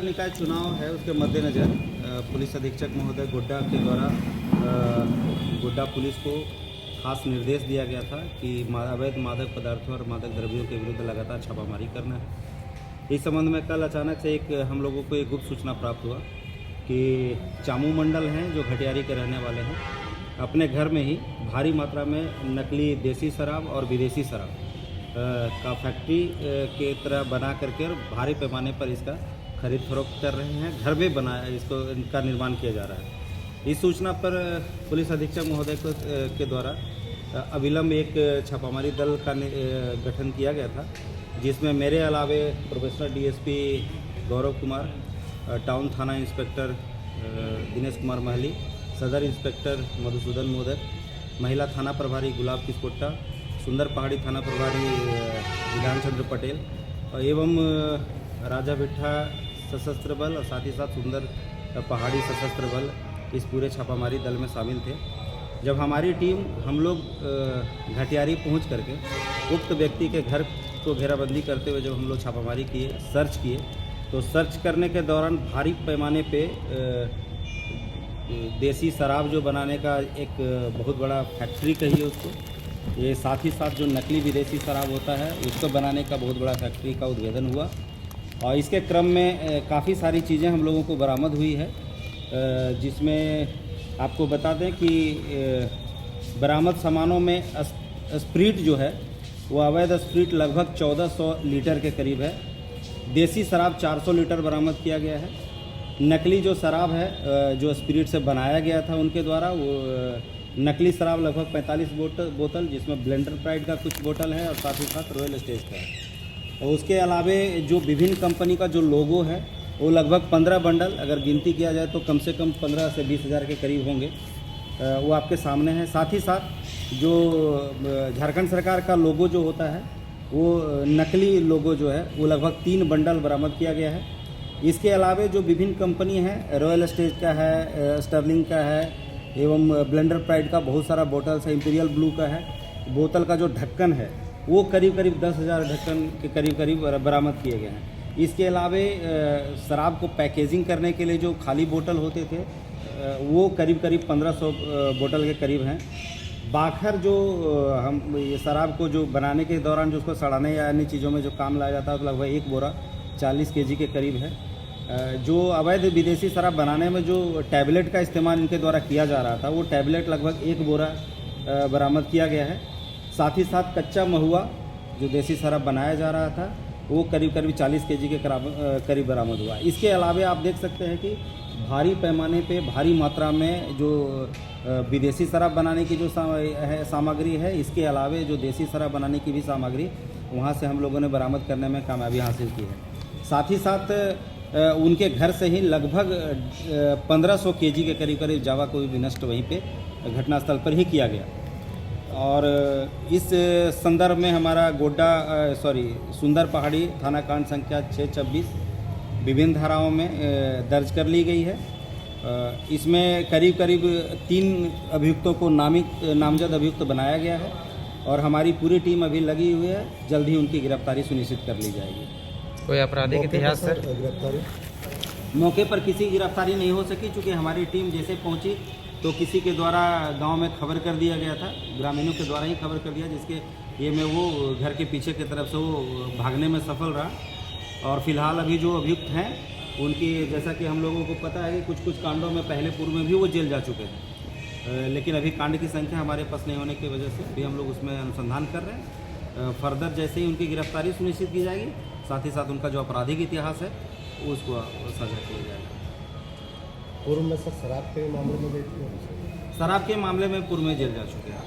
निकाय चुनाव है, उसके मद्देनज़र पुलिस अधीक्षक महोदय गोड्डा के द्वारा गोड्डा पुलिस को खास निर्देश दिया गया था कि अवैध मादक पदार्थों और मादक द्रव्यों के विरुद्ध लगातार छापामारी करना है। इस संबंध में कल अचानक से हम लोगों को एक गुप्त सूचना प्राप्त हुआ कि चामू मंडल हैं जो घटियारी के रहने वाले हैं, अपने घर में ही भारी मात्रा में नकली देसी शराब और विदेशी शराब का फैक्ट्री के तरह बना करके और भारी पैमाने पर इसका खरीद फरोख्त कर रहे हैं। घर में बनाया इसको इनका निर्माण किया जा रहा है। इस सूचना पर पुलिस अधीक्षक महोदय के द्वारा अविलंब एक छापामारी दल का गठन किया गया था, जिसमें मेरे अलावे professor DSP Gaurav Kumar, town थाना इंस्पेक्टर दिनेश कुमार महली, सदर इंस्पेक्टर मधुसूदन मोदक, महिला थाना प्रभारी गुलाब किस्कोट्टा, सुंदर पहाड़ी थाना प्रभारी विधान चंद्र पटेल एवं राजा भिट्ठा सशस्त्र बल और साथ ही साथ सुंदर पहाड़ी सशस्त्र बल इस पूरे छापामारी दल में शामिल थे। जब हमारी टीम हम लोग घटियारी पहुंच करके उक्त व्यक्ति के घर को घेराबंदी करते हुए जब हम लोग छापामारी किए, सर्च किए, तो सर्च करने के दौरान भारी पैमाने पे देसी शराब जो बनाने का एक बहुत बड़ा फैक्ट्री कहिए उसको, ये साथ ही साथ जो नकली विदेशी शराब होता है उसको बनाने का बहुत बड़ा फैक्ट्री का उद्भेदन हुआ। और इसके क्रम में काफ़ी सारी चीज़ें हम लोगों को बरामद हुई है, जिसमें आपको बता दें कि बरामद सामानों में स्प्रीट जो है वो अवैध स्प्रीट लगभग 1400 लीटर के करीब है। देसी शराब 400 लीटर बरामद किया गया है। नकली जो शराब है जो स्प्रीट से बनाया गया था उनके द्वारा, वो नकली शराब लगभग 45 बोतल, जिसमें ब्लेंडर प्राइड का कुछ बोतल है और साथ ही साथ रॉयल स्टेज का है। और उसके अलावे जो विभिन्न कंपनी का जो लोगो है वो लगभग 15 बंडल, अगर गिनती किया जाए तो कम से कम 15 से 20 हज़ार के करीब होंगे, वो आपके सामने है। साथ ही साथ जो झारखंड सरकार का लोगो जो होता है वो नकली लोगो जो है वो लगभग 3 बंडल बरामद किया गया है। इसके अलावे जो विभिन्न कंपनी हैं, रॉयल स्टेज का है, स्टर्लिंग का है एवं ब्लेंडर प्राइड का बहुत सारा बोतल है, इंपीरियल ब्लू का है। बोतल का जो ढक्कन है वो करीब 10,000 ढक्कन के करीब बरामद किए गए हैं। इसके अलावे शराब को पैकेजिंग करने के लिए जो खाली बोतल होते थे वो करीब 1500 बोतल के करीब हैं। बाखर जो हम ये शराब को जो बनाने के दौरान जो उसको सड़ाने या अन्य चीज़ों में जो काम लाया जाता है तो लगभग 1 बोरा 40 kg के करीब है। जो अवैध विदेशी शराब बनाने में जो टैबलेट का इस्तेमाल इनके द्वारा किया जा रहा था वो टैबलेट लगभग 1 बोरा बरामद किया गया है। साथ ही साथ कच्चा महुआ जो देसी शराब बनाया जा रहा था वो करीब 40 kg के करीब बरामद हुआ। इसके अलावे आप देख सकते हैं कि भारी पैमाने पे भारी मात्रा में जो विदेशी शराब बनाने की जो सामग्री है, इसके अलावे जो देसी शराब बनाने की भी सामग्री वहाँ से हम लोगों ने बरामद करने में कामयाबी हासिल की है। साथ ही साथ उनके घर से ही लगभग 1500 kg के करीब जावा को भी नष्ट वहीं पे घटनास्थल पर ही किया गया। और इस संदर्भ में हमारा सुंदर पहाड़ी थाना कांड संख्या 626 विभिन्न धाराओं में दर्ज कर ली गई है। इसमें करीब 3 अभियुक्तों को नामजद अभियुक्त बनाया गया है और हमारी पूरी टीम अभी लगी हुई है। जल्द ही उनकी गिरफ्तारी सुनिश्चित कर ली जाएगी। कोई आपराधिक इतिहास सर? मौके पर किसी की गिरफ्तारी नहीं हो सकी, चूँकि हमारी टीम जैसे पहुंची तो किसी के द्वारा गांव में खबर कर दिया गया था, ग्रामीणों के द्वारा ही खबर कर दिया, जिसके ये में वो घर के पीछे की तरफ से वो भागने में सफल रहा। और फिलहाल अभी जो अभियुक्त हैं उनकी, जैसा कि हम लोगों को पता है कि कुछ कांडों में पहले पूर्व में भी वो जेल जा चुके थे, लेकिन अभी कांड की संख्या हमारे पास नहीं होने की वजह से अभी हम लोग उसमें अनुसंधान कर रहे हैं। फर्दर जैसे ही उनकी गिरफ्तारी सुनिश्चित की जाएगी, साथ ही साथ उनका जो आपराधिक इतिहास है उसको साझा किया जाएगा। पूर्व में सर शराब के मामले में शराब के मामले में पूर्व में जेल जा चुके हैं।